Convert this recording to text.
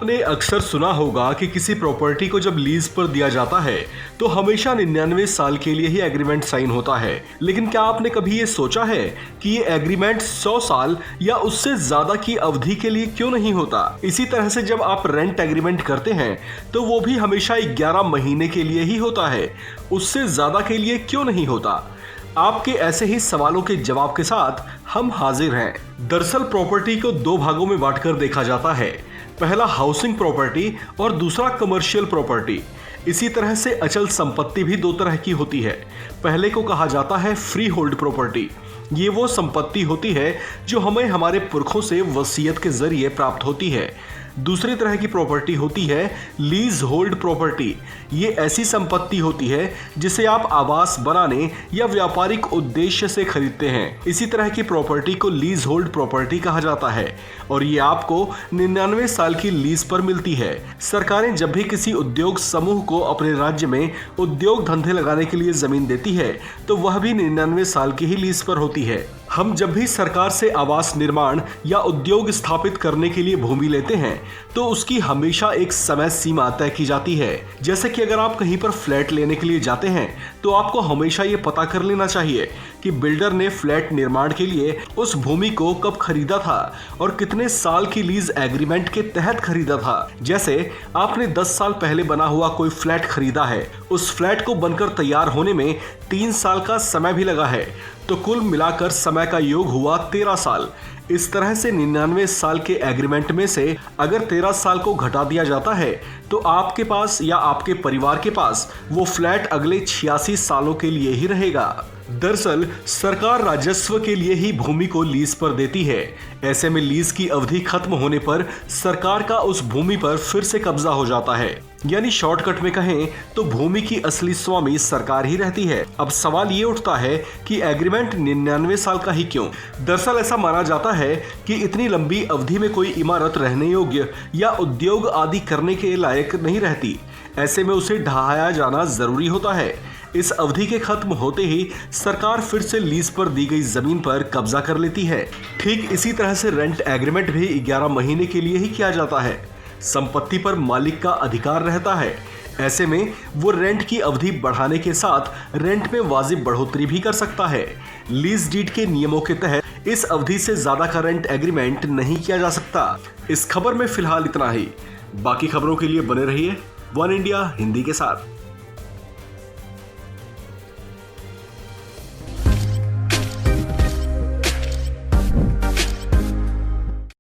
आपने अक्सर सुना होगा कि किसी प्रॉपर्टी को जब लीज पर दिया जाता है तो हमेशा 99 साल के लिए ही एग्रीमेंट साइन होता है। लेकिन क्या आपने कभी ये सोचा है कि ये एग्रीमेंट 100 साल या उससे ज्यादा की अवधि के लिए क्यों नहीं होता? इसी तरह से जब आप रेंट एग्रीमेंट करते हैं तो वो भी हमेशा 11 महीने के लिए ही होता है, उससे ज्यादा के लिए क्यों नहीं होता? आपके ऐसे ही सवालों के जवाब के साथ हम हाजिर हैं। दरअसल प्रॉपर्टी को दो भागों में बांटकर देखा जाता है, पहला हाउसिंग प्रॉपर्टी और दूसरा कमर्शियल प्रॉपर्टी। इसी तरह से अचल संपत्ति भी दो तरह की होती है। पहले को कहा जाता है फ्री होल्ड प्रॉपर्टी। ये वो संपत्ति होती है जो हमें हमारे पुरखों से वसीयत के जरिए प्राप्त होती है। दूसरी तरह की प्रॉपर्टी होती है लीज होल्ड प्रॉपर्टी। ये ऐसी संपत्ति होती है जिसे आप आवास बनाने या व्यापारिक उद्देश्य से खरीदते हैं। इसी तरह की प्रॉपर्टी को लीज होल्ड प्रॉपर्टी कहा जाता है और ये आपको 99 साल की लीज पर मिलती है। सरकारें जब भी किसी उद्योग समूह को अपने राज्य में उद्योग धंधे लगाने के लिए जमीन देती है तो वह भी 99 साल की ही लीज पर होती है। हम जब भी सरकार से आवास निर्माण या उद्योग स्थापित करने के लिए भूमि लेते हैं तो उसकी हमेशा एक समय सीमा तय की जाती है। जैसे कि अगर आप कहीं पर फ्लैट लेने के लिए जाते हैं तो आपको हमेशा ये पता कर लेना चाहिए कि बिल्डर ने फ्लैट निर्माण के लिए उस भूमि को कब खरीदा था और कितने साल की लीज एग्रीमेंट के तहत खरीदा था। जैसे आपने 10 साल पहले बना हुआ कोई फ्लैट खरीदा है, उस फ्लैट को बनकर तैयार होने में 3 साल का समय भी लगा है, तो कुल मिलाकर समय का योग हुआ 13 साल। इस तरह से 99 साल के एग्रीमेंट में से अगर 13 साल को घटा दिया जाता है तो आपके पास या आपके परिवार के पास वो फ्लैट अगले 86 सालों के लिए ही रहेगा। दरअसल सरकार राजस्व के लिए ही भूमि को लीज पर देती है। ऐसे में लीज की अवधि खत्म होने पर सरकार का उस भूमि पर फिर से कब्जा हो जाता है। यानी शॉर्टकट में कहें तो भूमि की असली स्वामी सरकार ही रहती है। अब सवाल ये उठता है कि एग्रीमेंट 99 साल का ही क्यों? दरअसल ऐसा माना जाता है कि इतनी लंबी अवधि में कोई इमारत रहने योग्य या उद्योग आदि करने के लायक नहीं रहती। ऐसे में उसे ढहाया जाना जरूरी होता है। इस अवधि के खत्म होते ही सरकार फिर से लीज पर दी गई जमीन पर कब्जा कर लेती है। ठीक इसी तरह से रेंट एग्रीमेंट भी 11 महीने के लिए ही किया जाता है। संपत्ति पर मालिक का अधिकार रहता है। ऐसे में वो रेंट की अवधि बढ़ाने के साथ रेंट में वाजिब बढ़ोतरी भी कर सकता है। लीज डीड के नियमों के तहत इस अवधि से ज्यादा का रेंट एग्रीमेंट नहीं किया जा सकता। इस खबर में फिलहाल इतना ही। बाकी खबरों के लिए बने रहिए वन इंडिया हिंदी के साथ।